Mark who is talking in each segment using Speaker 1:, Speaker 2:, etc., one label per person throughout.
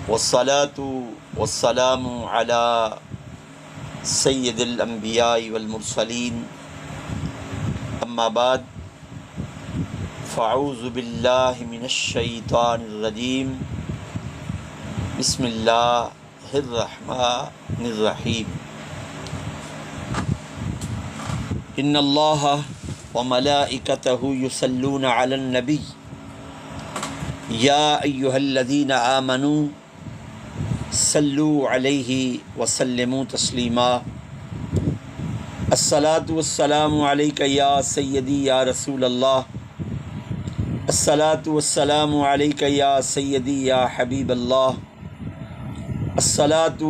Speaker 1: والصلاة والسلام على سید الانبیاء والمرسلین اما بعد فاعوذ باللہ من الشیطان الرجیم بسم اللہ الرحمن الرحیم ان اللہ وملائکتہ یصلون علی النبی یا ایہا الذین آمنوا صلوا علیہ وسلموا تسلیما الصلاۃ والسلام علیک یا سیدی یا رسول اللہ الصلاۃ والسلام علیک یا سیدی یا حبیب اللہ الصلاۃ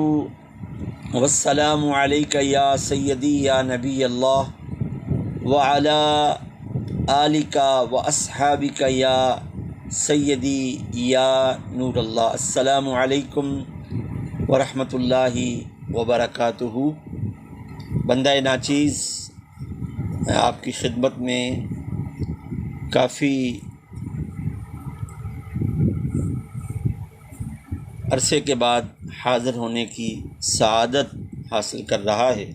Speaker 1: والسلام علیک یا سیدی یا نبی اللہ وعلی آلک واصحابک یا سیدی یا نور اللہ۔ السلام علیکم ورحمۃ اللہ وبرکاتہ۔ بندہ ناچیز آپ کی خدمت میں کافی عرصے کے بعد حاضر ہونے کی سعادت حاصل کر رہا ہے۔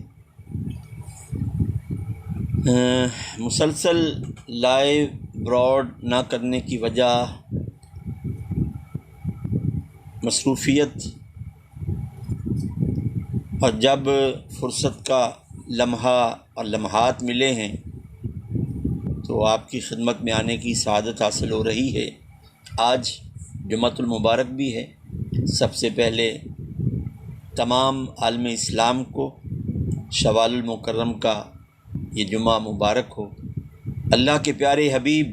Speaker 1: مسلسل لائیو براڈ نہ کرنے کی وجہ مصروفیت، اور جب فرصت کا لمحہ اور لمحات ملے ہیں تو آپ کی خدمت میں آنے کی سعادت حاصل ہو رہی ہے۔ آج جمعۃ المبارک بھی ہے۔ سب سے پہلے تمام عالم اسلام کو شوال المکرم کا یہ جمعہ مبارک ہو۔ اللہ کے پیارے حبیب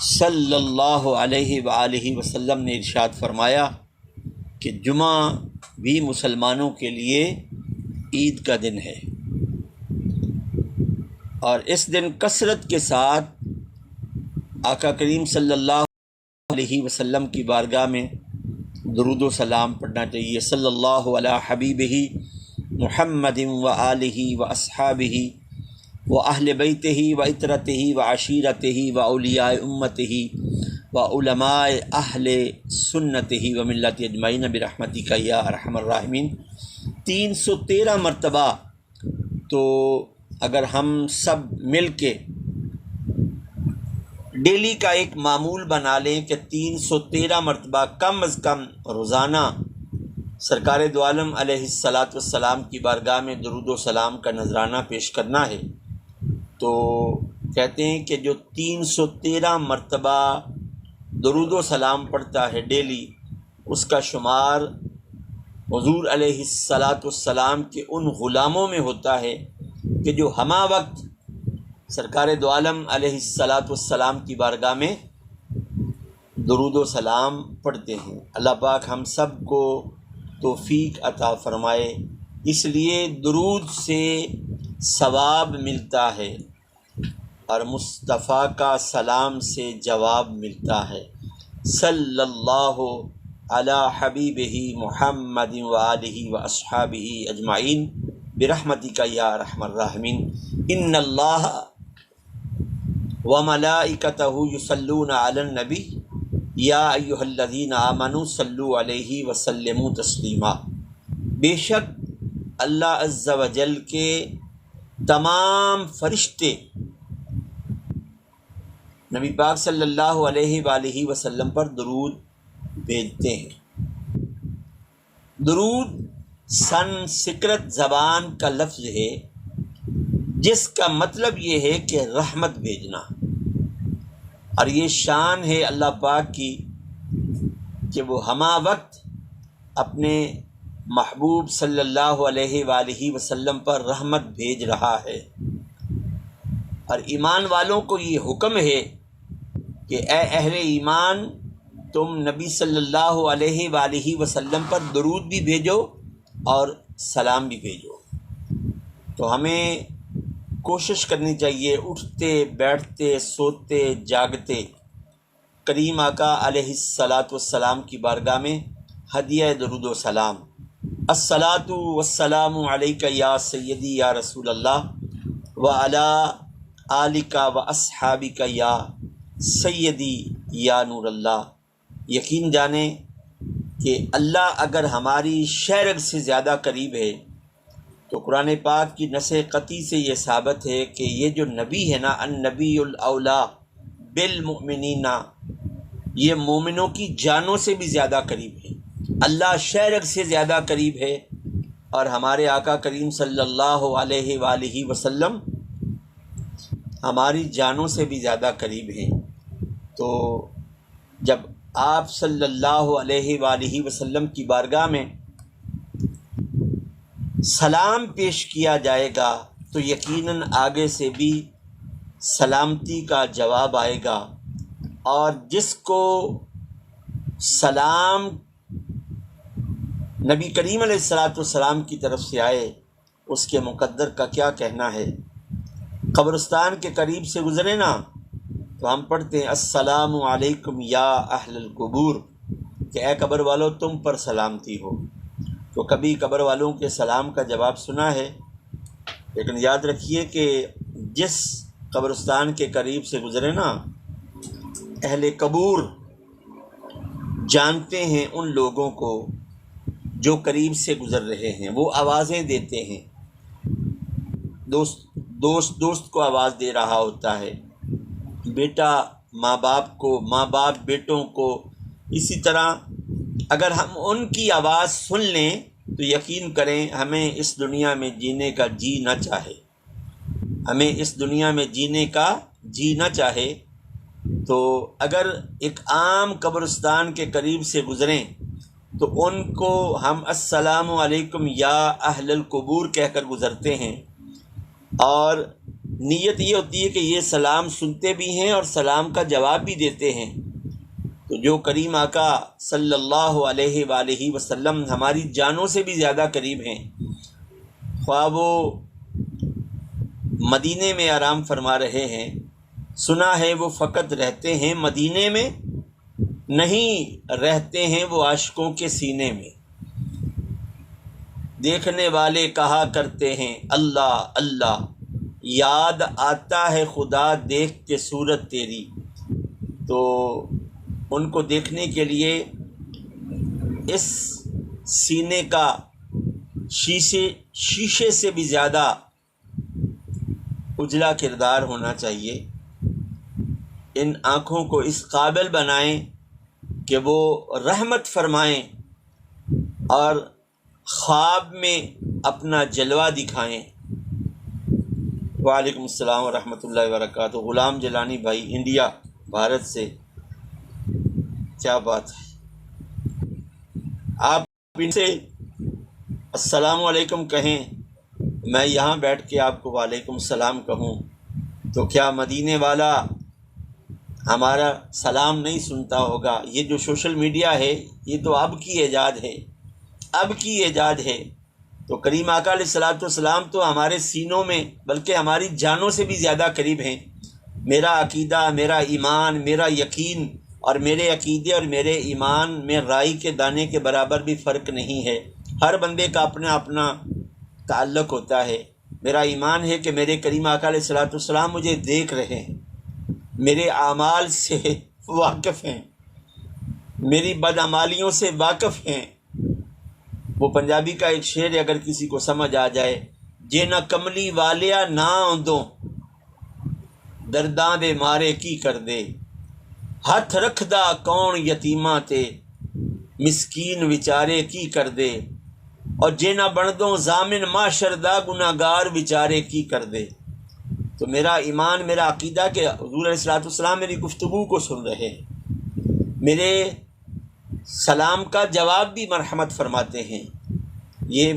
Speaker 1: صلی اللہ علیہ وآلہ وسلم نے ارشاد فرمایا کہ جمعہ بھی مسلمانوں کے لیے عید کا دن ہے، اور اس دن کثرت کے ساتھ آقا کریم صلی اللہ علیہ وسلم کی بارگاہ میں درود و سلام پڑھنا چاہیے۔ صلی اللہ علی حبیبہ محمد وآلہ واصحابہ واہل بیتہ وعطرتہ وعشیرتہ واولیاء امتہ وعلماء اہل سنتہ وملت اجمعین برحمتک یا ارحم الراحمین 313 مرتبہ۔ تو اگر ہم سب مل کے ڈیلی کا ایک معمول بنا لیں کہ 313 مرتبہ کم از کم روزانہ سرکار دو عالم علیہ الصلاۃ والسلام کی بارگاہ میں درود و سلام کا نذرانہ پیش کرنا ہے، تو کہتے ہیں کہ جو 313 مرتبہ درود و سلام پڑھتا ہے ڈیلی، اس کا شمار حضور علیہ الصلاۃ والسلام کے ان غلاموں میں ہوتا ہے کہ جو ہمہ وقت سرکار دو عالم علیہ الصلاۃ والسلام کی بارگاہ میں درود و سلام پڑھتے ہیں۔ اللہ پاک ہم سب کو توفیق عطا فرمائے۔ اس لیے درود سے ثواب ملتا ہے اور مصطفیٰ کا سلام سے جواب ملتا ہے۔ صلی اللہ علی حبیبہ محمد وآلہ واصحابہ اجمعین برحمتک یا ارحم الراحمین۔ ان اللہ وملائکتہ یصلون علی النبی یا ایہا الذین آمنوا صلوا علیہ وسلموا تسلیما۔ بے شک اللہ عز و جل کے تمام فرشتے نبی پاک صلی اللہ علیہ وآلہ وسلم پر درود بھیجتے ہیں۔ درود سنسکرت زبان کا لفظ ہے جس کا مطلب یہ ہے کہ رحمت بھیجنا، اور یہ شان ہے اللہ پاک کی کہ وہ ہمہ وقت اپنے محبوب صلی اللہ علیہ وآلہ وسلم پر رحمت بھیج رہا ہے۔ اور ایمان والوں کو یہ حکم ہے کہ اے اہل ایمان، تم نبی صلی اللہ علیہ وآلہ وسلم پر درود بھی بھیجو اور سلام بھی بھیجو۔ تو ہمیں کوشش کرنی چاہیے اٹھتے بیٹھتے سوتے جاگتے کریم آقا علیہ الصلاۃ والسلام کی بارگاہ میں ہدیہ درود و سلام۔ الصلاۃ والسلام علیک یا سیدی یا رسول اللہ وعلی آلک واصحابک یا سیدی یا نور اللہ، یقین جانیں کہ اللہ اگر ہماری شرگ سے زیادہ قریب ہے تو قرآن پاک کی نص قطعی سے یہ ثابت ہے کہ یہ جو نبی ہے نا، النبی الاولا بالمؤمنین، یہ مومنوں کی جانوں سے بھی زیادہ قریب ہے۔ اللہ شرگ سے زیادہ قریب ہے اور ہمارے آقا کریم صلی اللہ علیہ وآلہ وسلم ہماری جانوں سے بھی زیادہ قریب ہیں۔ تو جب آپ صلی اللہ علیہ وآلہ وسلم کی بارگاہ میں سلام پیش کیا جائے گا تو یقیناً آگے سے بھی سلامتی کا جواب آئے گا، اور جس کو سلام نبی کریم علیہ السلام کی طرف سے آئے اس کے مقدر کا کیا کہنا ہے۔ قبرستان کے قریب سے گزرے نا تو ہم پڑھتے ہیں السلام علیکم یا اہل القبور، کہ اے قبر والو تم پر سلامتی ہو۔ تو کبھی قبر والوں کے سلام کا جواب سنا ہے، لیکن یاد رکھیے کہ جس قبرستان کے قریب سے گزرے نا، اہل قبور جانتے ہیں ان لوگوں کو جو قریب سے گزر رہے ہیں، وہ آوازیں دیتے ہیں، دوست کو آواز دے رہا ہوتا ہے، بیٹا ماں باپ کو، ماں باپ بیٹوں کو۔ اسی طرح اگر ہم ان کی آواز سن لیں تو یقین کریں ہمیں اس دنیا میں جینے کا جی نہ چاہے، ہمیں اس دنیا میں جینے کا جی نہ چاہے۔ تو اگر ایک عام قبرستان کے قریب سے گزریں تو ان کو ہم السلام علیکم یا اہل القبور کہہ کر گزرتے ہیں، اور نیت یہ ہوتی ہے کہ یہ سلام سنتے بھی ہیں اور سلام کا جواب بھی دیتے ہیں۔ تو جو کریم آقا صلی اللہ علیہ وآلہ وسلم ہماری جانوں سے بھی زیادہ قریب ہیں، خواہ وہ مدینے میں آرام فرما رہے ہیں، سنا ہے وہ فقط رہتے ہیں مدینے میں، نہیں رہتے ہیں وہ عاشقوں کے سینے میں۔ دیکھنے والے کہا کرتے ہیں اللہ اللہ، یاد آتا ہے خدا دیکھ کے صورت تیری۔ تو ان کو دیکھنے کے لیے اس سینے کا شیشے سے بھی زیادہ اجلا کردار ہونا چاہیے۔ ان آنکھوں کو اس قابل بنائیں کہ وہ رحمت فرمائیں اور خواب میں اپنا جلوہ دکھائیں۔ وعلیکم السلام ورحمۃ اللہ وبرکاتہ۔ غلام جیلانی بھائی انڈیا بھارت سے، کیا بات ہے، آپ ان سے السلام علیکم کہیں، میں یہاں بیٹھ کے آپ کو وعلیکم السلام کہوں تو کیا مدینے والا ہمارا سلام نہیں سنتا ہوگا؟ یہ جو سوشل میڈیا ہے یہ تو اب کی ایجاد ہے، اب کی ایجاد ہے۔ تو کریم آقا علیہ السلام تو ہمارے سینوں میں بلکہ ہماری جانوں سے بھی زیادہ قریب ہیں۔ میرا عقیدہ، میرا ایمان، میرا یقین اور میرے عقیدے اور میرے ایمان میں رائی کے دانے کے برابر بھی فرق نہیں ہے۔ ہر بندے کا اپنا اپنا تعلق ہوتا ہے۔ میرا ایمان ہے کہ میرے کریم آقا علیہ السلام مجھے دیکھ رہے ہیں، میرے اعمال سے واقف ہیں، میری بدعمالیوں سے واقف ہیں۔ وہ پنجابی کا ایک شعر ہے، اگر کسی کو سمجھ آ جائے، جے نہ کملی والیا نہ آندوں درداں دے مارے کی کر دے، ہاتھ رکھدا کون یتیماں تے مسکین وچارے کی کر دے، اور جے نہ بندوں ضامن معاشر دا گناہگار وچارے کی کر دے۔ تو میرا ایمان، میرا عقیدہ کہ حضور علیہ السلام میری گفتگو کو سن رہے ہیں، میرے سلام کا جواب بھی مرحمت فرماتے ہیں، یہ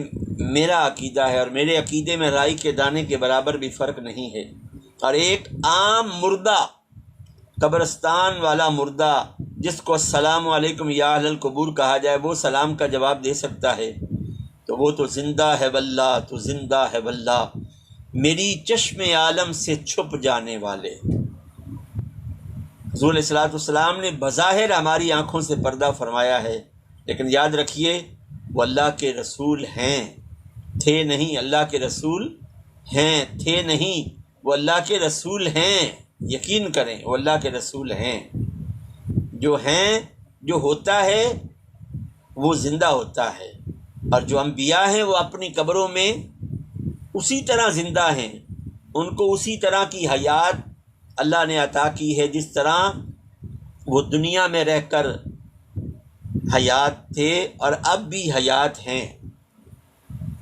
Speaker 1: میرا عقیدہ ہے، اور میرے عقیدے میں رائی کے دانے کے برابر بھی فرق نہیں ہے۔ اور ایک عام مردہ، قبرستان والا مردہ جس کو السلام علیکم یا اہل القبور کہا جائے، وہ سلام کا جواب دے سکتا ہے تو وہ تو زندہ ہے واللہ، تو زندہ ہے واللہ، میری چشم عالم سے چھپ جانے والے۔ حضور علیہ السلام نے بظاہر ہماری آنکھوں سے پردہ فرمایا ہے، لیکن یاد رکھیے وہ اللہ کے رسول ہیں، تھے نہیں، اللہ کے رسول ہیں، تھے نہیں، وہ اللہ کے رسول ہیں، یقین کریں وہ اللہ کے رسول ہیں۔ جو ہیں، جو ہوتا ہے وہ زندہ ہوتا ہے، اور جو انبیاء ہیں وہ اپنی قبروں میں اسی طرح زندہ ہیں، ان کو اسی طرح کی حیات اللہ نے عطا کی ہے جس طرح وہ دنیا میں رہ کر حیات تھے اور اب بھی حیات ہیں۔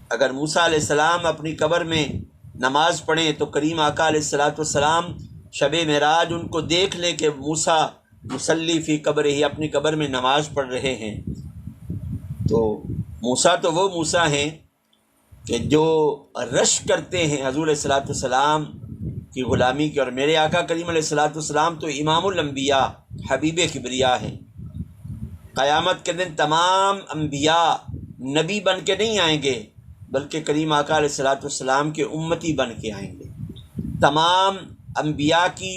Speaker 1: اگر موسیٰ علیہ السلام اپنی قبر میں نماز پڑھیں تو کریم آقا علیہ السلام شب معراج ان کو دیکھ لیں کہ موسیٰ مصلی فی قبر ہی اپنی قبر میں نماز پڑھ رہے ہیں، تو موسیٰ تو وہ موسیٰ ہیں کہ جو رشک کرتے ہیں حضور علیہ السلام کی غلامی کی، اور میرے آقا کریم علیہ السلام تو امام الانبیاء حبیب کبریا ہیں۔ قیامت کے دن تمام انبیاء نبی بن کے نہیں آئیں گے بلکہ کریم آقا علیہ السلام کے امتی بن کے آئیں گے۔ تمام انبیاء کی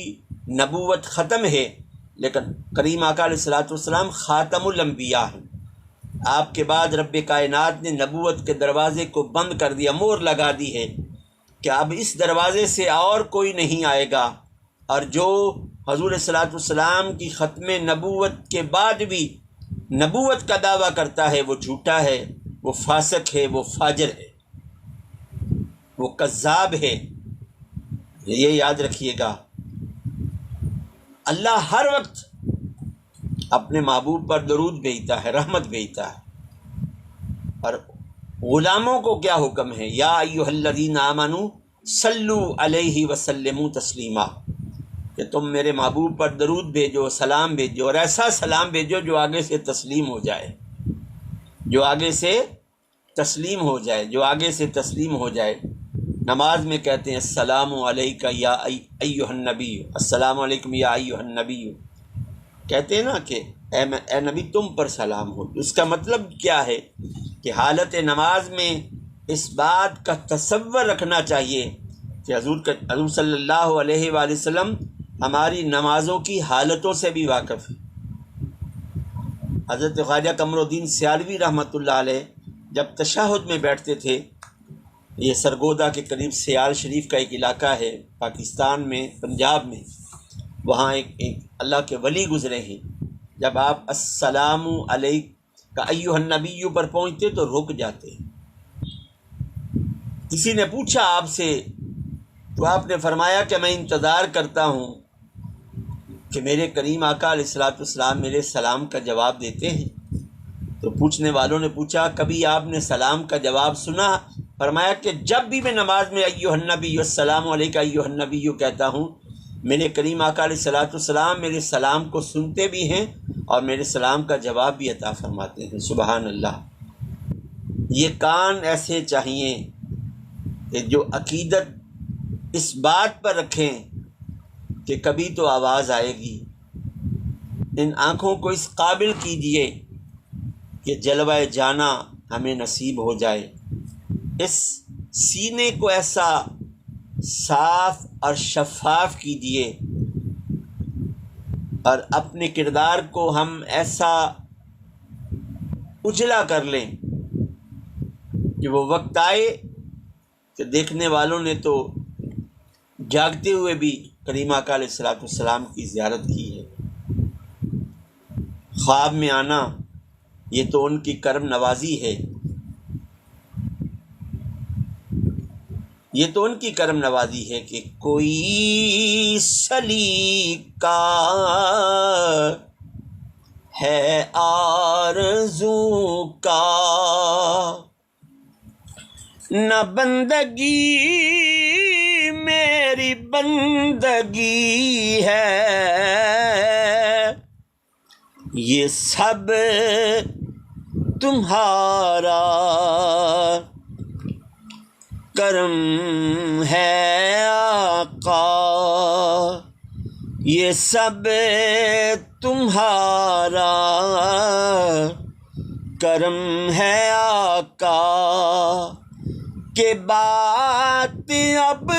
Speaker 1: نبوت ختم ہے لیکن کریم آقا علیہ السلام خاتم الانبیاء ہیں۔ آپ کے بعد رب کائنات نے نبوت کے دروازے کو بند کر دیا، مہر لگا دی ہے کہ اب اس دروازے سے اور کوئی نہیں آئے گا، اور جو حضور صلی اللہ علیہ وسلم کی ختم نبوت کے بعد بھی نبوت کا دعویٰ کرتا ہے وہ جھوٹا ہے، وہ فاسق ہے، وہ فاجر ہے، وہ کذاب ہے۔ یہ یاد رکھیے گا، اللہ ہر وقت اپنے محبوب پر درود بھیجتا ہے، رحمت بھیجتا ہے، اور غلاموں کو کیا حکم ہے؟ یا ایھا الذین آمنوا صلوا علیہ وسلموا تسلیما، کہ تم میرے محبوب پر درود بھیجو، سلام بھیجو، اور ایسا سلام بھیجو جو آگے سے تسلیم ہو جائے، جو آگے سے تسلیم ہو جائے، جو آگے سے تسلیم ہو جائے۔ نماز میں کہتے ہیں السلام علیکہ یا ایھا النبی، السلام علیکم یا ایھا النبی، کہتے ہیں نا کہ اے نبی تم پر سلام ہو۔ اس کا مطلب کیا ہے کہ حالت نماز میں اس بات کا تصور رکھنا چاہیے کہ حضور صلی اللہ علیہ وآلہ وسلم ہماری نمازوں کی حالتوں سے بھی واقف ہے۔ حضرت خواجہ قمر الدین سیالوی رحمۃ اللہ علیہ جب تشہد میں بیٹھتے تھے، یہ سرگودا کے قریب سیال شریف کا ایک علاقہ ہے پاکستان میں، پنجاب میں، وہاں ایک اللہ کے ولی گزرے ہیں، جب آپ السلام علیکم ایھا النبی پر پہنچتے تو رک جاتے۔ کسی نے پوچھا آپ سے تو آپ نے فرمایا کہ میں انتظار کرتا ہوں کہ میرے کریم آقا علیہ السلام میرے سلام کا جواب دیتے ہیں۔ تو پوچھنے والوں نے پوچھا کبھی آپ نے سلام کا جواب سنا؟ فرمایا کہ جب بھی میں نماز میں ایھا النبی السلام علیکم ایھا النبی کہتا ہوں، میرے کریم آقا علیہ السلام میرے سلام کو سنتے بھی ہیں اور میرے سلام کا جواب بھی عطا فرماتے ہیں۔ سبحان اللہ۔ یہ کان ایسے چاہیے کہ جو عقیدت اس بات پر رکھیں کہ کبھی تو آواز آئے گی۔ ان آنکھوں کو اس قابل کیجیے کہ جلوہ جانا ہمیں نصیب ہو جائے۔ اس سینے کو ایسا صاف اور شفاف کیجیے اور اپنے کردار کو ہم ایسا اجلا کر لیں کہ وہ وقت آئے کہ دیکھنے والوں نے تو جاگتے ہوئے بھی کریم آقا علیہ السلام کی زیارت کی ہے۔ خواب میں آنا یہ تو ان کی کرم نوازی ہے، یہ تو ان کی کرم نوازی ہے کہ کوئی سلیقہ ہے آرزو کا، نہ بندگی میری بندگی ہے، یہ سب تمہارا کرم ہے آقا، یہ سب تمہارا کرم ہے آقا، کہ بات اب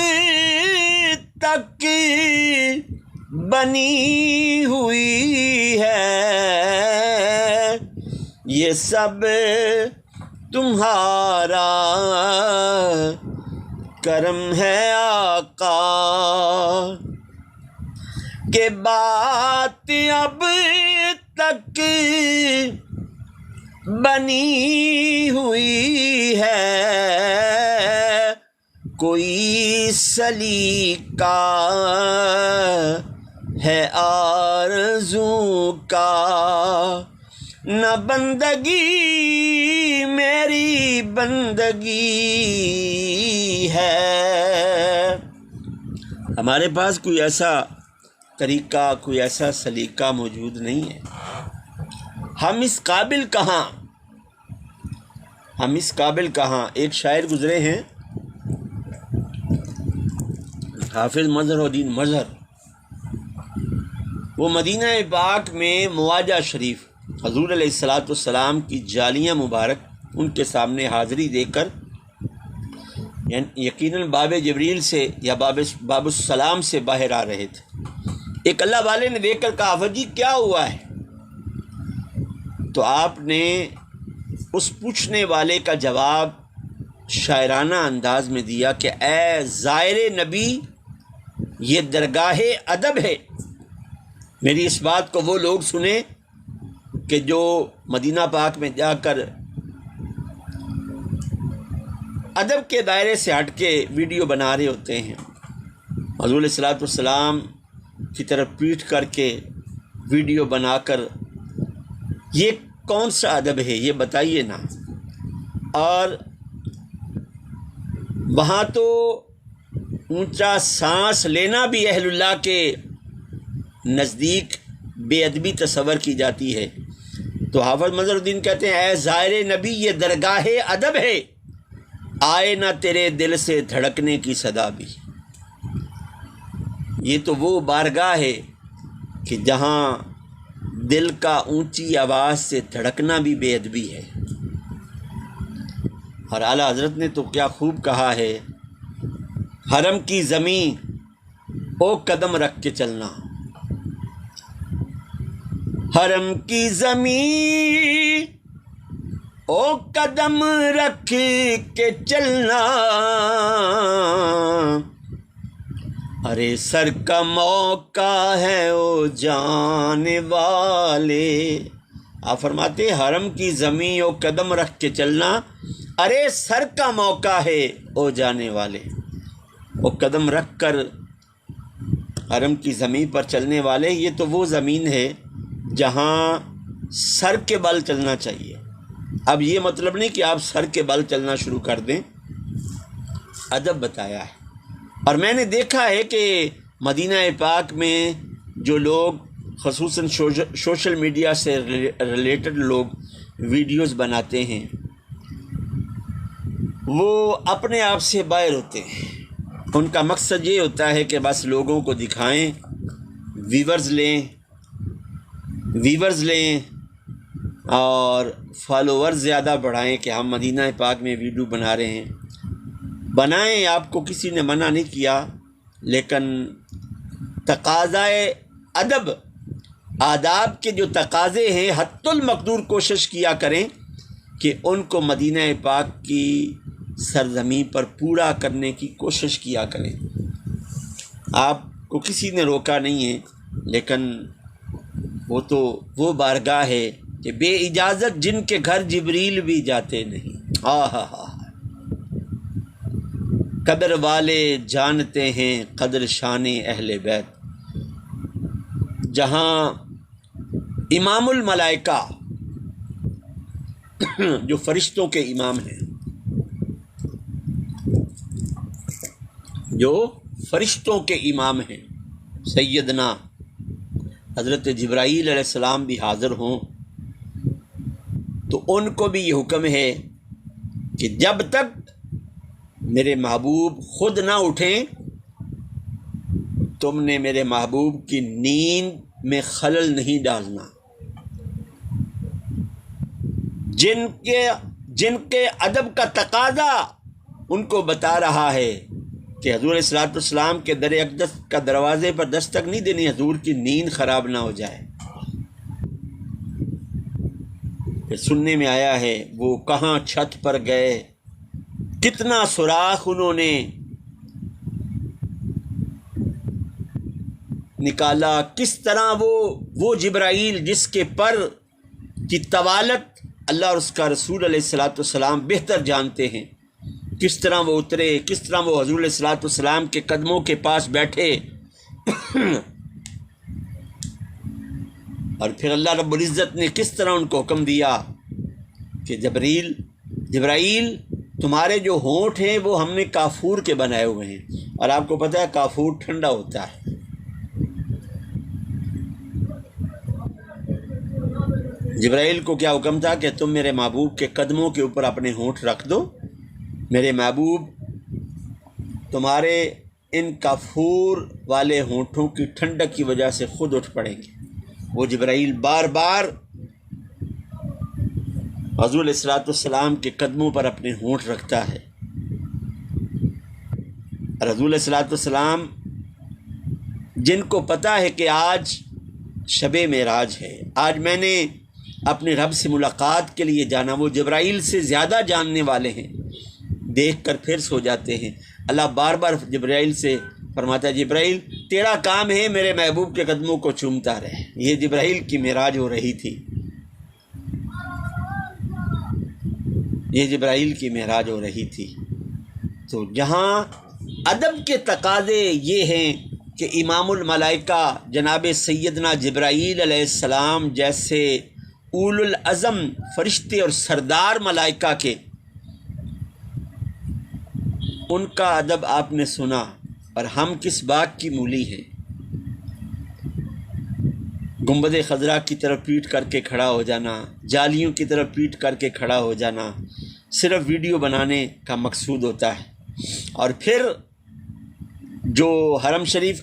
Speaker 1: تک بنی ہوئی ہے، یہ سب تمہارا کرم ہے آقا، کہ بات اب تک بنی ہوئی ہے، کوئی سلیقہ ہے آرزو کا، نہ بندگی میری بندگی ہے۔ ہمارے پاس کوئی ایسا طریقہ، کوئی ایسا سلیقہ موجود نہیں ہے۔ ہم اس قابل کہاں، ہم اس قابل کہاں۔ ایک شاعر گزرے ہیں، حافظ مظہر الدین مظہر، وہ مدینہ پاک میں مواجہ شریف حضور علیہ الصلاۃ والسلام کی جالیاں مبارک ان کے سامنے حاضری دے کر، یقیناً باب جبریل سے یا باب السلام سے باہر آ رہے تھے۔ ایک اللہ والے نے دیکھ کر کہا حافظ جی کیا ہوا ہے؟ تو آپ نے اس پوچھنے والے کا جواب شاعرانہ انداز میں دیا کہ اے زائر نبی، یہ درگاہ ادب ہے۔ میری اس بات کو وہ لوگ سنیں کہ جو مدینہ پاک میں جا کر ادب کے دائرے سے ہٹ کے ویڈیو بنا رہے ہوتے ہیں، حضور علیہ الصلاۃ والسلام کی طرف پیٹھ کر کے ویڈیو بنا کر، یہ کون سا ادب ہے یہ بتائیے نا۔ اور وہاں تو اونچا سانس لینا بھی اہل اللہ کے نزدیک بے ادبی تصور کی جاتی ہے۔ تو حافظ مظہر الدین کہتے ہیں اے زائر نبی، یہ درگاہ ادب ہے، آئے نہ تیرے دل سے دھڑکنے کی صدا بھی۔ یہ تو وہ بارگاہ ہے کہ جہاں دل کا اونچی آواز سے دھڑکنا بھی بے ادبی ہے۔ اور اعلیٰ حضرت نے تو کیا خوب کہا ہے، حرم کی زمین او قدم رکھ کے چلنا، حرم کی زمین او قدم رکھ کے چلنا، ارے سر کا موقع ہے او جانے والے۔ آپ فرماتے حرم کی زمین او قدم رکھ کے چلنا، ارے سر کا موقع ہے او جانے والے۔ او قدم رکھ کر حرم کی زمین پر چلنے والے، یہ تو وہ زمین ہے جہاں سر کے بل چلنا چاہیے۔ اب یہ مطلب نہیں کہ آپ سر کے بل چلنا شروع کر دیں، ادب بتایا ہے۔ اور میں نے دیکھا ہے کہ مدینہ پاک میں جو لوگ خصوصاً سوشل میڈیا سے ریلیٹڈ لوگ ویڈیوز بناتے ہیں، وہ اپنے آپ سے باہر ہوتے ہیں۔ ان کا مقصد یہ ہوتا ہے کہ بس لوگوں کو دکھائیں، ویورز لیں اور فالوورز زیادہ بڑھائیں کہ ہم مدینہ پاک میں ویڈیو بنا رہے ہیں۔ بنائیں، آپ کو کسی نے منع نہیں کیا، لیکن تقاضائے ادب، آداب کے جو تقاضے ہیں، حتی المقدور کوشش کیا کریں کہ ان کو مدینہ پاک کی سرزمین پر پورا کرنے کی کوشش کیا کریں۔ آپ کو کسی نے روکا نہیں ہے، لیکن وہ تو وہ بارگاہ ہے کہ بے اجازت جن کے گھر جبریل بھی جاتے نہیں۔ قدر والے جانتے ہیں قدر شان اہل بیت، جہاں امام الملائکہ جو فرشتوں کے امام ہیں، جو فرشتوں کے امام ہیں، سیدنا حضرت جبرائیل علیہ السلام بھی حاضر ہوں، تو ان کو بھی یہ حکم ہے کہ جب تک میرے محبوب خود نہ اٹھیں، تم نے میرے محبوب کی نیند میں خلل نہیں ڈالنا۔ جن کے ادب کا تقاضا ان کو بتا رہا ہے کہ حضور علیہ السلام کے در اقدس کا دروازے پر دستک نہیں دینی، حضور کی نیند خراب نہ ہو جائے۔ پھر سننے میں آیا ہے وہ کہاں چھت پر گئے، کتنا سوراخ انہوں نے نکالا، کس طرح وہ جبرائیل جس کے پر کی طوالت اللہ اور اس کا رسول علیہ الصلاۃ والسلام بہتر جانتے ہیں، کس طرح وہ اترے، کس طرح وہ حضور علیہ الصلاۃ والسلام کے قدموں کے پاس بیٹھے اور پھر اللہ رب العزت نے کس طرح ان کو حکم دیا کہ جبرائیل تمہارے جو ہونٹ ہیں وہ ہم نے کافور کے بنائے ہوئے ہیں، اور آپ کو پتہ ہے کافور ٹھنڈا ہوتا ہے۔ جبرائیل کو کیا حکم تھا کہ تم میرے محبوب کے قدموں کے اوپر اپنے ہونٹ رکھ دو، میرے محبوب تمہارے ان کافور والے ہونٹوں کی ٹھنڈک کی وجہ سے خود اٹھ پڑیں گے۔ وہ جبرائیل بار بار حضور علیہ الصلاۃ والسلام کے قدموں پر اپنے ہونٹ رکھتا ہے، اور حضور علیہ الصلاۃ والسلام جن کو پتہ ہے کہ آج شب معراج ہے، آج میں نے اپنے رب سے ملاقات کے لیے جانا، وہ جبرائیل سے زیادہ جاننے والے ہیں، دیکھ کر پھر سو جاتے ہیں۔ اللہ بار بار جبرائیل سے فرماتا ہے جبرائیل تیرا کام ہے میرے محبوب کے قدموں کو چومتا رہے۔ یہ جبرائیل کی معراج ہو رہی تھی، یہ جبرائیل کی معراج ہو رہی تھی۔ تو جہاں ادب کے تقاضے یہ ہیں کہ امام الملائکہ جناب سیدنا جبرائیل علیہ السلام جیسے اول العزم فرشتے اور سردار ملائکہ کے، ان کا ادب آپ نے سنا، اور ہم کس بات کی مولی ہیں؟ گنبد خضرا کی طرف پیٹ کر کے کھڑا ہو جانا، جالیوں کی طرف پیٹ کر کے کھڑا ہو جانا، صرف ویڈیو بنانے کا مقصود ہوتا ہے۔ اور پھر جو حرم شریف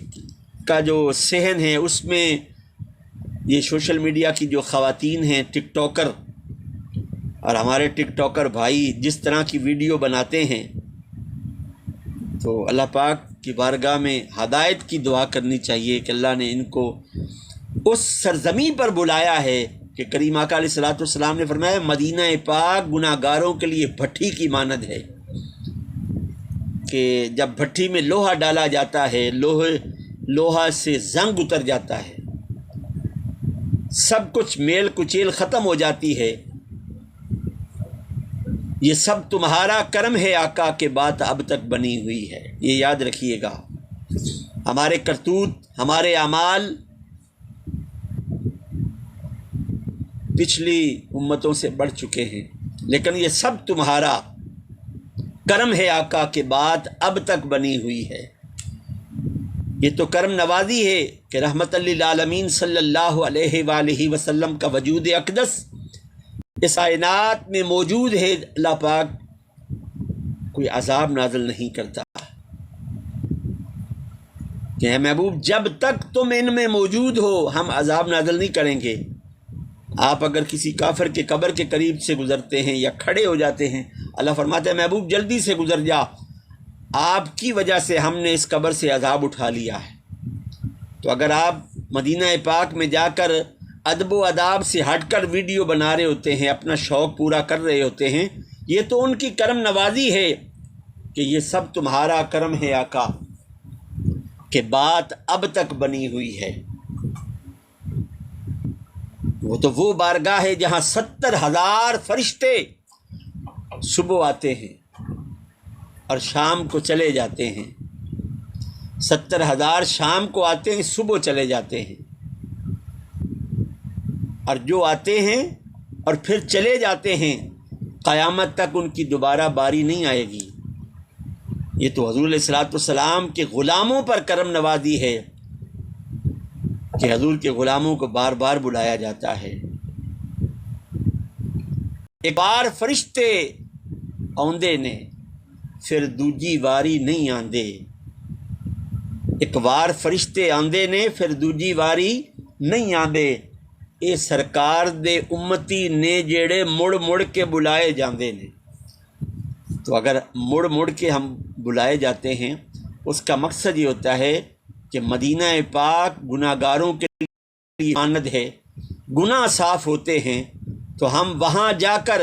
Speaker 1: کا جو صحن ہے اس میں یہ سوشل میڈیا کی جو خواتین ہیں ٹک ٹاکر، اور ہمارے ٹک ٹاکر بھائی جس طرح کی ویڈیو بناتے ہیں، تو اللہ پاک کی بارگاہ میں ہدایت کی دعا کرنی چاہیے کہ اللہ نے ان کو اس سرزمین پر بلایا ہے کہ کریم آقا علیہ الصلوۃ والسلام نے فرمایا مدینہ پاک گناہ گاروں کے لیے بھٹی کی مانند ہے، کہ جب بھٹی میں لوہا ڈالا جاتا ہے، لوہا سے زنگ اتر جاتا ہے، سب کچھ میل کچیل ختم ہو جاتی ہے، یہ سب تمہارا کرم ہے آقا کہ بات اب تک بنی ہوئی ہے۔ یہ یاد رکھیے گا، ہمارے کرتوت، ہمارے اعمال پچھلی امتوں سے بڑھ چکے ہیں، لیکن یہ سب تمہارا کرم ہے آقا کہ بات اب تک بنی ہوئی ہے۔ یہ تو کرم نوازی ہے کہ رحمت للعالمین صلی اللہ علیہ وآلہ وسلم کا وجود اقدس اس کائنات میں موجود ہے۔ اللہ پاک کوئی عذاب نازل نہیں کرتا کہ اے محبوب جب تک تم ان میں موجود ہو ہم عذاب نازل نہیں کریں گے۔ آپ اگر کسی کافر کے قبر کے قریب سے گزرتے ہیں یا کھڑے ہو جاتے ہیں، اللہ فرماتا ہے محبوب جلدی سے گزر جا، آپ کی وجہ سے ہم نے اس قبر سے عذاب اٹھا لیا ہے۔ تو اگر آپ مدینہ پاک میں جا کر ادب و اداب سے ہٹ کر ویڈیو بنا رہے ہوتے ہیں، اپنا شوق پورا کر رہے ہوتے ہیں، یہ تو ان کی کرم نوازی ہے کہ یہ سب تمہارا کرم ہے آقا کہ بات اب تک بنی ہوئی ہے۔ وہ تو وہ بارگاہ ہے جہاں 70,000 فرشتے صبح آتے ہیں اور شام کو چلے جاتے ہیں، 70,000 شام کو آتے ہیں، صبح چلے جاتے ہیں، اور جو آتے ہیں اور پھر چلے جاتے ہیں قیامت تک ان کی دوبارہ باری نہیں آئے گی۔ یہ تو حضور علیہ الصلوۃ والسلام کے غلاموں پر کرم نوازی ہے کہ حضور کے غلاموں کو بار بار بلایا جاتا ہے۔ ایک بار فرشتے آندے نے پھر دوجی واری نہیں آندے، ایک بار فرشتے آندے نے پھر دوجی واری نہیں آندے، اے سرکار دے امتی نے جیڑے مڑ مڑ کے بلائے جاندے نے۔ تو اگر مڑ مڑ کے ہم بلائے جاتے ہیں اس کا مقصد یہ ہوتا ہے کہ مدینہ پاک گناہ گاروں کے لیے مانند ہے، گناہ صاف ہوتے ہیں تو ہم وہاں جا کر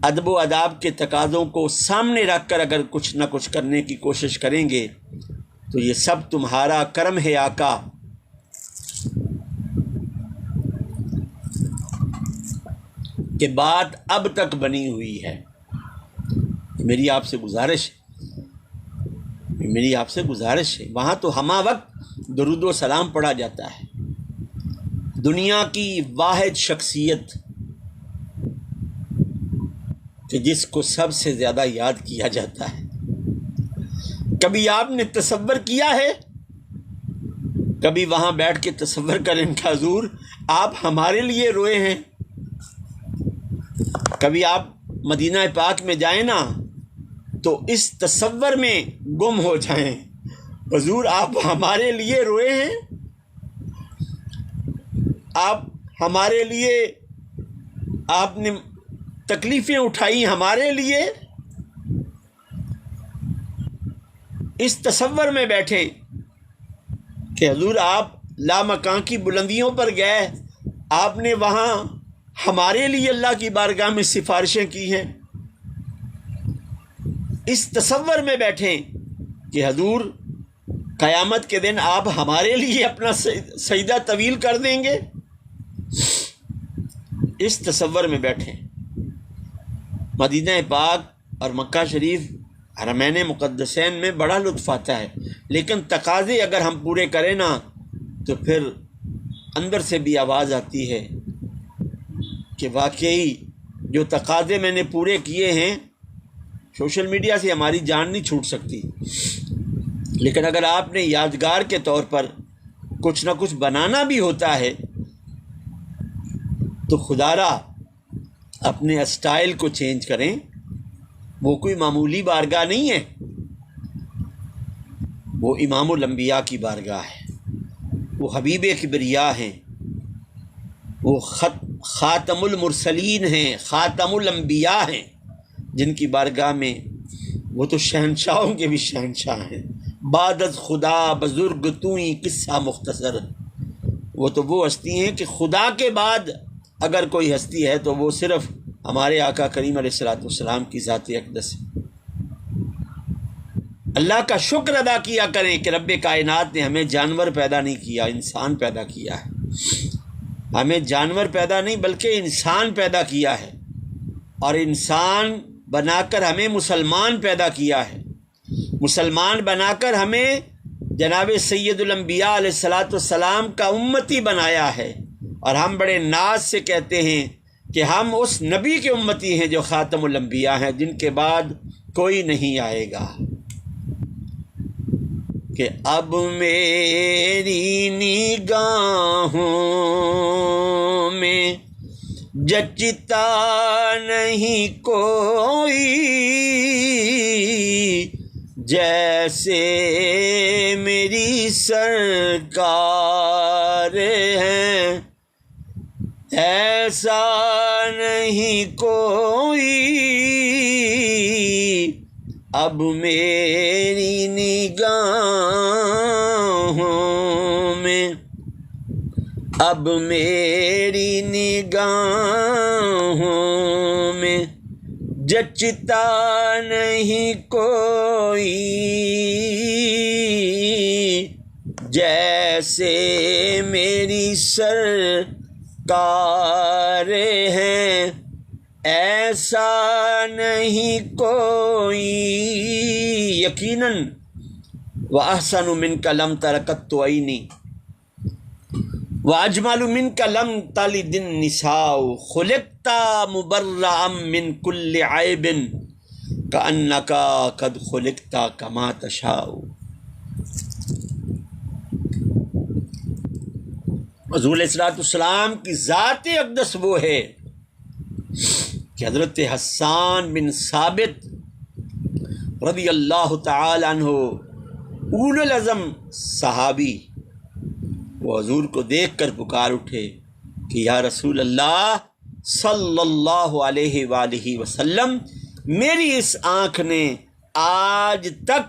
Speaker 1: ادب و اداب کے تقاضوں کو سامنے رکھ کر اگر کچھ نہ کچھ کرنے کی کوشش کریں گے تو یہ سب تمہارا کرم ہے آقا، کہ بات اب تک بنی ہوئی ہے۔ میری آپ سے گزارش ہے، وہاں تو ہمہ وقت درود و سلام پڑھا جاتا ہے۔ دنیا کی واحد شخصیت کہ جس کو سب سے زیادہ یاد کیا جاتا ہے، کبھی آپ نے تصور کیا ہے؟ کبھی وہاں بیٹھ کے تصور کریں کہ حضور آپ ہمارے لیے روئے ہیں؟ کبھی آپ مدینہ پاک میں جائیں نا تو اس تصور میں گم ہو جائیں، حضور آپ ہمارے لیے روئے ہیں، آپ ہمارے لیے، آپ نے تکلیفیں اٹھائی ہمارے لیے، اس تصور میں بیٹھیں کہ حضور آپ لامکان کی بلندیوں پر گئے، آپ نے وہاں ہمارے لیے اللہ کی بارگاہ میں سفارشیں کی ہیں۔ اس تصور میں بیٹھیں کہ حضور قیامت کے دن آپ ہمارے لیے اپنا سجدہ طویل کر دیں گے، اس تصور میں بیٹھیں۔ مدینہ پاک اور مکہ شریف حرمین مقدسین میں بڑا لطف آتا ہے، لیکن تقاضے اگر ہم پورے کریں نا تو پھر اندر سے بھی آواز آتی ہے کہ واقعی جو تقاضے میں نے پورے کیے ہیں، سوشل میڈیا سے ہماری جان نہیں چھوٹ سکتی، لیکن اگر آپ نے یادگار کے طور پر کچھ نہ کچھ بنانا بھی ہوتا ہے تو خدا را اپنے اسٹائل کو چینج کریں۔ وہ کوئی معمولی بارگاہ نہیں ہے، وہ امام الانبیاء کی بارگاہ ہے، وہ حبیب کبریا ہیں، وہ خاتم المرسلین ہیں، خاتم الانبیاء ہیں، جن کی بارگاہ میں وہ تو شہنشاہوں کے بھی شہنشاہ ہیں۔ بعد از خدا بزرگ توئی قصہ مختصر، وہ تو وہ ہستی ہیں کہ خدا کے بعد اگر کوئی ہستی ہے تو وہ صرف ہمارے آقا کریم علیہ الصلوۃ والسلام کی ذات اقدس ہے۔ اللہ کا شکر ادا کیا کریں کہ رب کائنات نے ہمیں جانور پیدا نہیں کیا، انسان پیدا کیا ہے۔ ہمیں جانور پیدا نہیں بلکہ انسان پیدا کیا ہے، اور انسان بنا کر ہمیں مسلمان پیدا کیا ہے، مسلمان بنا کر ہمیں جناب سید الانبیاء علیہ الصلوۃ والسلام کا امتی بنایا ہے، اور ہم بڑے ناز سے کہتے ہیں کہ ہم اس نبی کے امتی ہیں جو خاتم الانبیاء ہیں، جن کے بعد کوئی نہیں آئے گا۔ کہ اب میری نگاہوں میں جچتا نہیں کوئی، جیسے میری سرکار ہیں، ایسا نہیں کوئی۔ اب میری نگاہوں میں، اب میری نگاہوں میں جچتا نہیں کوئی، جیسے میری سرکار ہیں، ایسا نہیں کوئی۔ یقیناً وَأَحْسَنُ مِنْكَ لَمْ تَرَ قَطُّ عَيْنِي وَأَجْمَلُ مِنْكَ لَمْ تَلِدِ النِّسَاءُ خُلِقْتَ مُبَرَّأً مِنْ كُلِّ عَيْبٍ كَأَنَّكَ قَدْ خُلِقْتَ كَمَا تَشَاءُ۔ حضور علیہ الصلوۃ والسلام کی ذات اقدس وہ ہے کہ حضرت حسان بن ثابت رضی اللہ تعالی عنہ اول العزم صحابی، وہ حضور کو دیکھ کر پکار اٹھے کہ یا رسول اللہ صلی اللہ علیہ وآلہ وسلم، میری اس آنکھ نے آج تک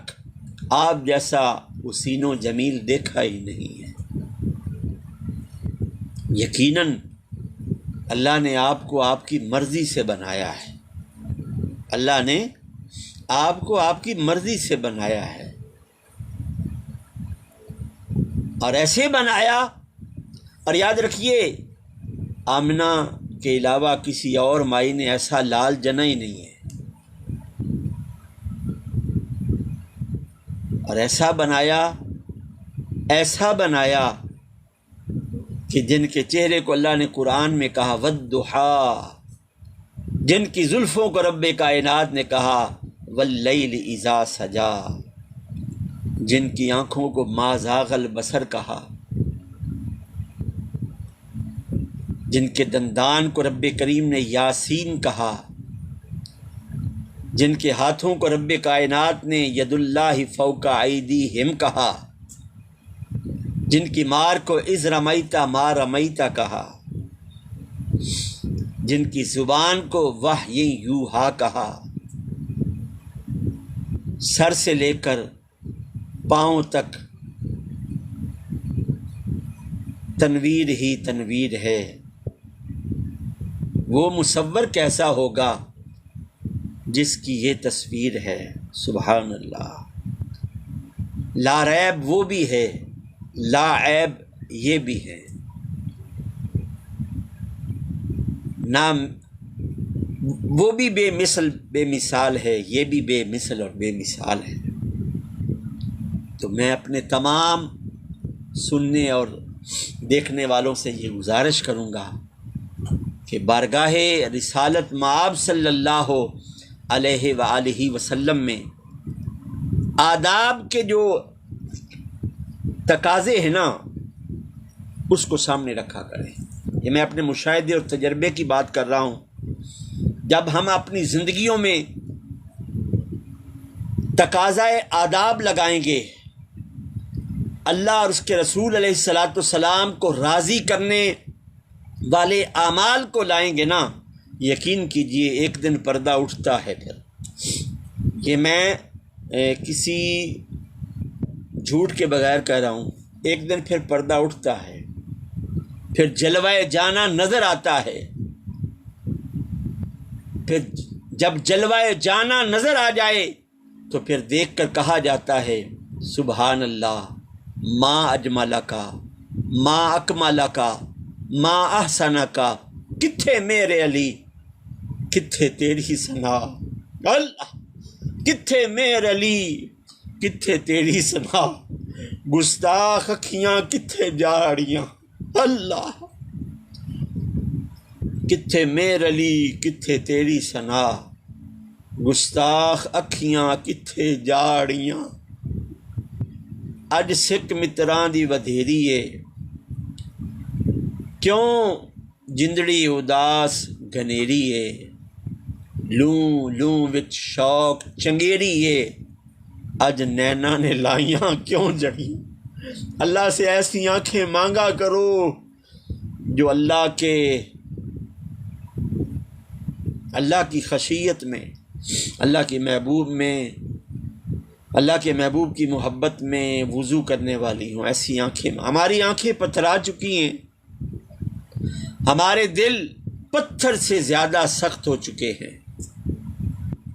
Speaker 1: آپ جیسا حسین و جمیل دیکھا ہی نہیں ہے۔ یقیناً اللہ نے آپ کو آپ کی مرضی سے بنایا ہے، اللہ نے آپ کو آپ کی مرضی سے بنایا ہے۔ اور ایسے بنایا. اور یاد رکھیے آمنہ کے علاوہ کسی اور مائی نے ایسا لال جنا ہی نہیں ہے. اور ایسا بنایا کہ جن کے چہرے کو اللہ نے قرآن میں کہا والضحیٰ، جن کی زلفوں کو رب کائنات نے کہا واللیل اذا سجا، جن کی آنکھوں کو ما زاغ البصر کہا، جن کے دندان کو رب کریم نے یاسین کہا، جن کے ہاتھوں کو رب کائنات نے ید اللہ فوق ایدیہم کہا، جن کی مار کو اذ رمیتا ما رمیتا کہا، جن کی زبان کو وحی یوحا کہا، سر سے لے کر پاؤں تک تنویر ہی تنویر ہے. وہ مصور کیسا ہوگا جس کی یہ تصویر ہے. سبحان اللہ. لا ریب وہ بھی ہے، لا عیب یہ بھی ہے. نام وہ بھی بے مثال ہے، یہ بھی بے مثل اور بے مثال ہے. تو میں اپنے تمام سننے اور دیکھنے والوں سے یہ گزارش کروں گا کہ بارگاہ رسالت مآب صلی اللہ علیہ وآلہ وسلم میں آداب کے جو تقاضے ہیں نا اس کو سامنے رکھا کریں. یہ میں اپنے مشاہدے اور تجربے کی بات کر رہا ہوں. جب ہم اپنی زندگیوں میں تقاضۂ آداب لگائیں گے، اللہ اور اس کے رسول علیہ الصلاۃ والسلام کو راضی کرنے والے اعمال کو لائیں گے نا، یقین کیجئے ایک دن پردہ اٹھتا ہے. پھر یہ میں کسی جھوٹ کے بغیر کہہ رہا ہوں، ایک دن پھر پردہ اٹھتا ہے، پھر جلوہ جانا نظر آتا ہے. پھر جب جلوہ جانا نظر آ جائے تو پھر دیکھ کر کہا جاتا ہے سبحان اللہ، ما اجملکا، ما اکملکا، ما احسنکا، کتھے میرے علی، کتھے تیری ثنا. اللہ کتھے میرے علی، کتھے تیری ثنا، گستاخ اکھیاں کتھے جاڑیاں. اللہ کتھے میرے علی، کتھے تیری ثنا، گستاخ اکھیاں کتھے جاڑیاں. اج سکھ متراں دی ودھیری ہے، کیوں جندڑی اداس گھنیری ہے. لوں لوں وچ شوق چنگیری ہے، اج نینا نے لائیاں کیوں جڑی. اللہ سے ایسی آنکھیں مانگا کرو جو اللہ کی خشیت میں، اللہ کے محبوب میں، اللہ کے محبوب کی محبت میں وضو کرنے والی ہوں. ایسی آنکھیں. ہماری آنکھیں پتھرا چکی ہیں، ہمارے دل پتھر سے زیادہ سخت ہو چکے ہیں،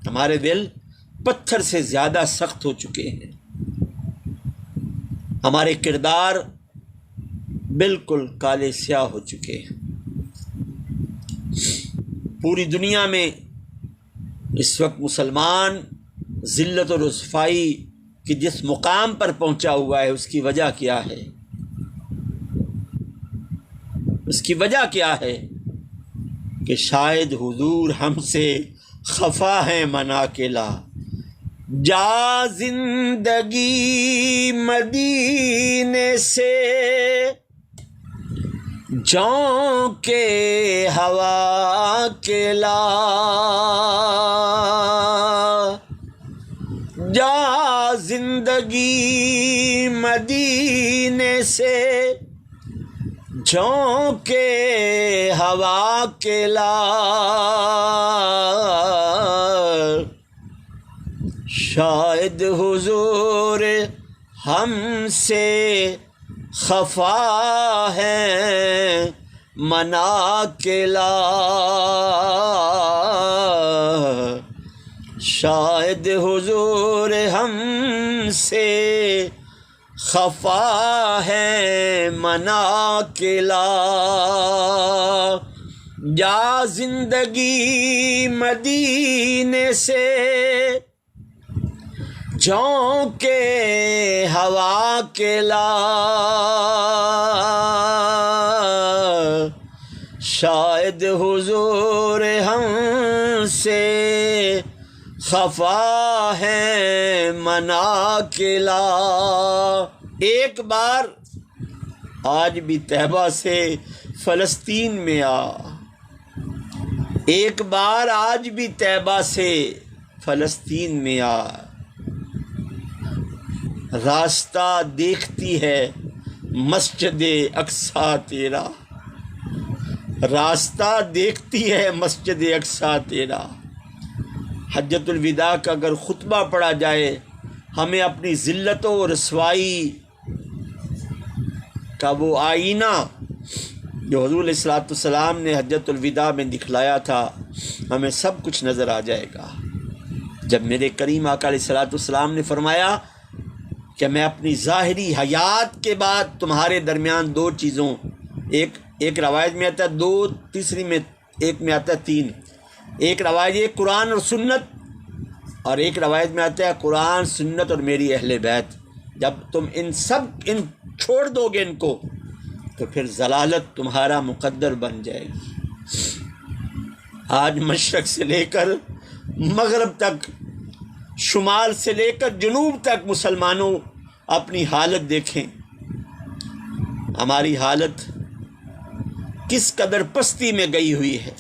Speaker 1: ہمارے دل پتھر سے زیادہ سخت ہو چکے ہیں. ہمارے کردار بالکل کالے سیاہ ہو چکے ہیں. پوری دنیا میں اس وقت مسلمان ذلت و رسوائی کی جس مقام پر پہنچا ہوا ہے، اس کی وجہ کیا ہے؟ اس کی وجہ کیا ہے؟ کہ شاید حضور ہم سے خفا ہے مناکلا. جا زندگی مدینے سے جاؤں کے ہوا کے لا، جا زندگی مدینے سے جاؤں کے ہوا کے لا. شاید حضور ہم سے خفا ہے مناکلا. شاید حضور ہم سے خفا ہے منا کے لا، جا زندگی مدینے سے، جھونکے ہوا کے لا، شاید حضور ہم سے خفا ہے منا کے لا۔ ایک بار آج بھی طیبہ سے فلسطین میں آ، ایک بار آج بھی طیبہ سے فلسطین میں آ، راستہ دیکھتی ہے مسجد اقصیٰ تیرا، راستہ دیکھتی ہے مسجد اقصیٰ تیرا۔ حجۃ الوداع کا اگر خطبہ پڑھا جائے، ہمیں اپنی ذلت و رسوائی کا وہ آئینہ جو حضور علیہ السلام نے حجۃ الوداع میں دکھلایا تھا، ہمیں سب کچھ نظر آ جائے گا۔ جب میرے کریم آقا علیہ السلام نے فرمایا کہ میں اپنی ظاہری حیات کے بعد تمہارے درمیان دو چیزوں، ایک روایت میں آتا ہے دو، تیسری میں ایک میں آتا ہے تین، ایک روایت یہ قرآن اور سنت، اور ایک روایت میں آتا ہے قرآن سنت اور میری اہل بیت۔ جب تم ان چھوڑ دو گے ان کو، تو پھر ضلالت تمہارا مقدر بن جائے گی۔ آج مشرق سے لے کر مغرب تک، شمال سے لے کر جنوب تک مسلمانوں اپنی حالت دیکھیں، ہماری حالت کس قدر پستی میں گئی ہوئی ہے۔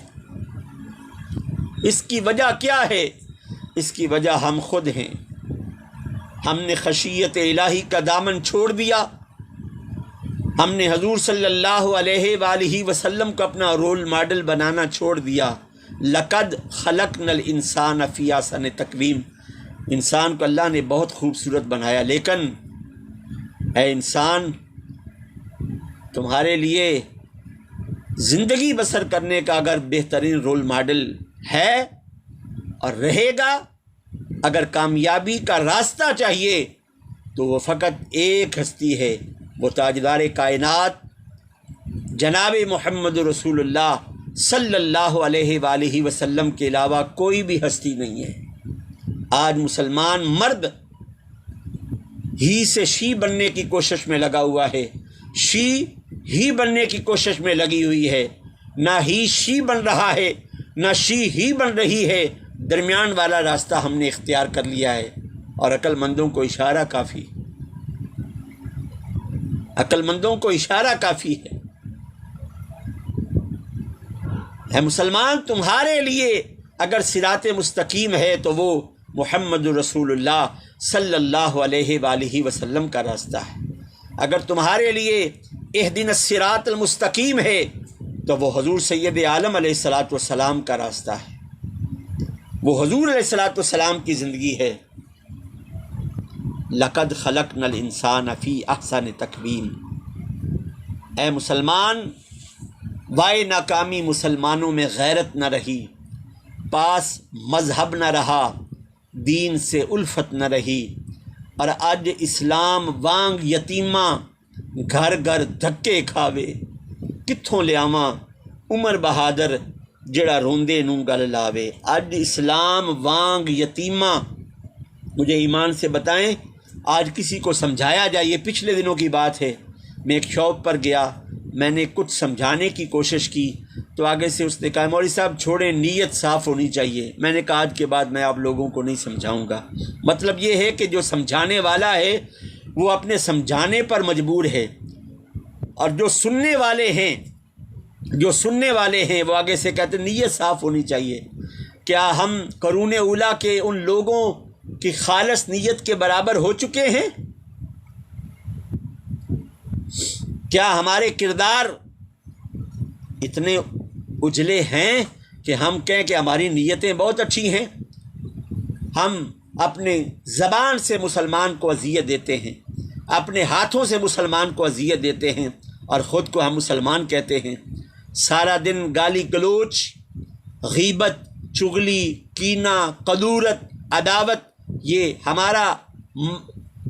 Speaker 1: اس کی وجہ کیا ہے؟ اس کی وجہ ہم خود ہیں۔ ہم نے خشیت الہی کا دامن چھوڑ دیا، ہم نے حضور صلی اللہ علیہ وآلہ وسلم کو اپنا رول ماڈل بنانا چھوڑ دیا۔ لقد خلقنا الانسان فی احسن تقویم، انسان کو اللہ نے بہت خوبصورت بنایا، لیکن اے انسان، تمہارے لیے زندگی بسر کرنے کا اگر بہترین رول ماڈل ہے اور رہے گا، اگر کامیابی کا راستہ چاہیے، تو وہ فقط ایک ہستی ہے، وہ تاجدار کائنات جناب محمد رسول اللہ صلی اللہ علیہ وآلہ وسلم کے علاوہ کوئی بھی ہستی نہیں ہے۔ آج مسلمان مرد ہی سے شی بننے کی کوشش میں لگا ہوا ہے، شی ہی بننے کی کوشش میں لگی ہوئی ہے، نہ ہی شی بن رہا ہے نہ شی ہی بن رہی ہے، درمیان والا راستہ ہم نے اختیار کر لیا ہے۔ اور عقل مندوں کو اشارہ کافی، عقل مندوں کو اشارہ کافی ہے۔ اے مسلمان، تمہارے لیے اگر صراط مستقیم ہے تو وہ محمد رسول اللہ صلی اللہ علیہ وآلہ وسلم کا راستہ ہے۔ اگر تمہارے لیے اہدنا الصراط المستقیم ہے تو وہ حضور سید عالم علیہ السلام کا راستہ ہے، وہ حضور علیہ السلام کی زندگی ہے۔ لقد خلقنا الانسان فی احسن تقویم۔ اے مسلمان، وائے ناکامی مسلمانوں میں غیرت نہ رہی، پاس مذہب نہ رہا، دین سے الفت نہ رہی، اور اج اسلام وانگ یتیماں گھر گھر دھکے کھاوے، کتھوں لیاواں عمر بہادر جڑا روندے نوں گل لاوے۔ اج اسلام وانگ یتیماں، مجھے ایمان سے بتائیں، آج کسی کو سمجھایا جائے، یہ پچھلے دنوں کی بات ہے، میں ایک شاپ پر گیا، میں نے کچھ سمجھانے کی کوشش کی تو آگے سے اس نے کہا مولوی صاحب چھوڑیں، نیت صاف ہونی چاہیے۔ میں نے کہا آج کے بعد میں آپ لوگوں کو نہیں سمجھاؤں گا۔ مطلب یہ ہے کہ جو سمجھانے والا ہے وہ اپنے سمجھانے پر مجبور ہے، اور جو سننے والے ہیں وہ آگے سے کہتے ہیں نیت صاف ہونی چاہیے۔ کیا ہم قرون اولیٰ کے ان لوگوں کی خالص نیت کے برابر ہو چکے ہیں؟ کیا ہمارے کردار اتنے اجلے ہیں کہ ہم کہیں کہ ہماری نیتیں بہت اچھی ہیں؟ ہم اپنے زبان سے مسلمان کو اذیت دیتے ہیں، اپنے ہاتھوں سے مسلمان کو اذیت دیتے ہیں، اور خود کو ہم مسلمان کہتے ہیں۔ سارا دن گالی گلوچ، غیبت، چغلی، کینہ، قدورت، عداوت، یہ ہمارا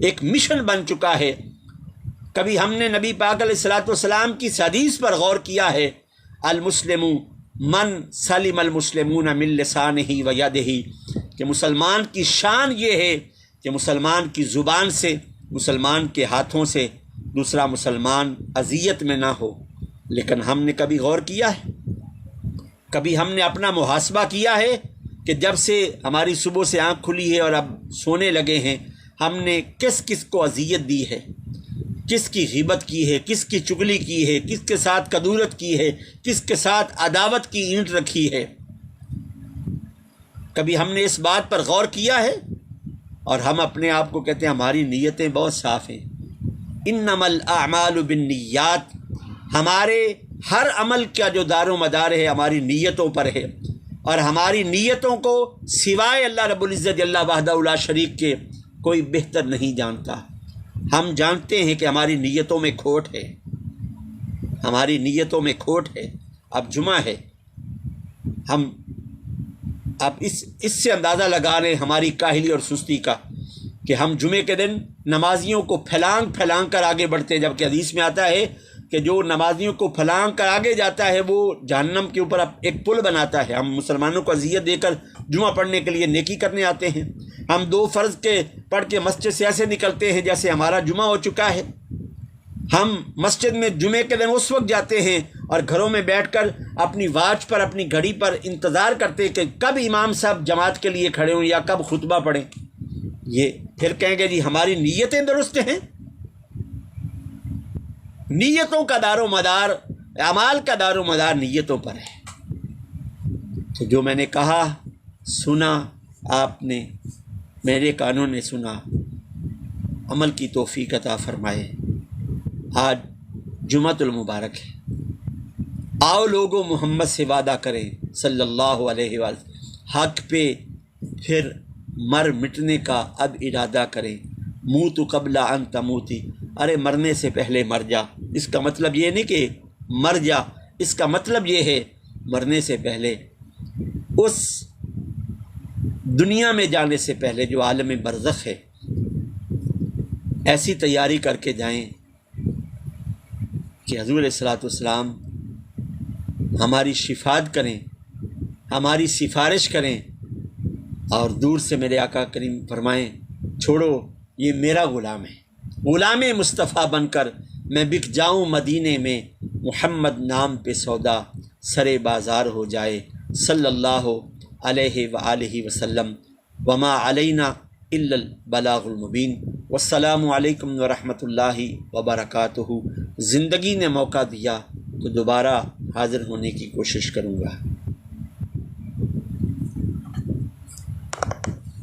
Speaker 1: ایک مشن بن چکا ہے۔ کبھی ہم نے نبی پاک علیہ الصلوۃ والسلام کی اس حدیث پر غور کیا ہے، المسلم من سلم المسلمون من لسانہ و یدہ، کہ مسلمان کی شان یہ ہے کہ مسلمان کی زبان سے، مسلمان کے ہاتھوں سے دوسرا مسلمان اذیت میں نہ ہو۔ لیکن ہم نے کبھی غور کیا ہے، کبھی ہم نے اپنا محاسبہ کیا ہے کہ جب سے ہماری صبح سے آنکھ کھلی ہے اور اب سونے لگے ہیں، ہم نے کس کس کو اذیت دی ہے، کس کی غیبت کی ہے، کس کی چگلی کی ہے، کس کے ساتھ کدورت کی ہے، کس کے ساتھ عداوت کی اینٹ رکھی ہے؟ کبھی ہم نے اس بات پر غور کیا ہے؟ اور ہم اپنے آپ کو کہتے ہیں ہماری نیتیں بہت صاف ہیں، انما الاعمال بالنیات، ہمارے ہر عمل کا جو دار و مدار ہے ہماری نیتوں پر ہے، اور ہماری نیتوں کو سوائے اللہ رب العزت اللہ وحدہ لا شریک کے کوئی بہتر نہیں جانتا۔ ہم جانتے ہیں کہ ہماری نیتوں میں کھوٹ ہے، ہماری نیتوں میں کھوٹ ہے۔ اب جمعہ ہے، ہم اب اس سے اندازہ لگا رہے ہیں ہماری کاہلی اور سستی کا کہ ہم جمعے کے دن نمازیوں کو پھلانگ کر آگے بڑھتے ہیں، جبکہ حدیث میں آتا ہے کہ جو نمازیوں کو پھلانگ کر آگے جاتا ہے وہ جہنم کے اوپر ایک پل بناتا ہے۔ ہم مسلمانوں کو اذیت دے کر جمعہ پڑھنے کے لیے نیکی کرنے آتے ہیں، ہم 2 فرض کے پڑھ کے مسجد سے ایسے نکلتے ہیں جیسے ہمارا جمعہ ہو چکا ہے۔ ہم مسجد میں جمعے کے دن اس وقت جاتے ہیں اور گھروں میں بیٹھ کر اپنی واچ پر، اپنی گھڑی پر انتظار کرتے ہیں کہ کب امام صاحب جماعت کے لیے کھڑے ہوں یا کب خطبہ پڑھیں۔ یہ پھر کہیں گے جی ہماری نیتیں درست ہیں۔ نیتوں کا دار و مدار، اعمال کا دار و مدار نیتوں پر ہے۔ تو جو میں نے کہا، سنا آپ نے، میرے کانوں نے سنا، عمل کی توفیق عطا فرمائے۔ آج جمعۃ المبارک ہے، آؤ لوگوں محمد سے وعدہ کریں صلی اللہ علیہ وسلم، حق پہ پھر مر مٹنے کا اب ارادہ کریں۔ موت قبل ان تموتی، ارے مرنے سے پہلے مر جا۔ اس کا مطلب یہ نہیں کہ مر جا، اس کا مطلب یہ ہے مرنے سے پہلے، اس دنیا میں جانے سے پہلے جو عالم برزخ ہے، ایسی تیاری کر کے جائیں کہ حضور علیہ الصلوۃ والسلام ہماری شفاعت کریں، ہماری سفارش کریں، اور دور سے میرے آقا کریم فرمائیں چھوڑو یہ میرا غلام ہے، غلام مصطفیٰ بن کر میں بک جاؤں مدینے میں، محمد نام پہ سودا سرے بازار ہو جائے، صلی اللہ علیہ وآلہ وسلم۔ وما علینا الا البلاغ المبین۔ والسلام علیکم ورحمۃ اللہ وبرکاتہ۔ زندگی نے موقع دیا تو دوبارہ حاضر ہونے کی کوشش کروں گا۔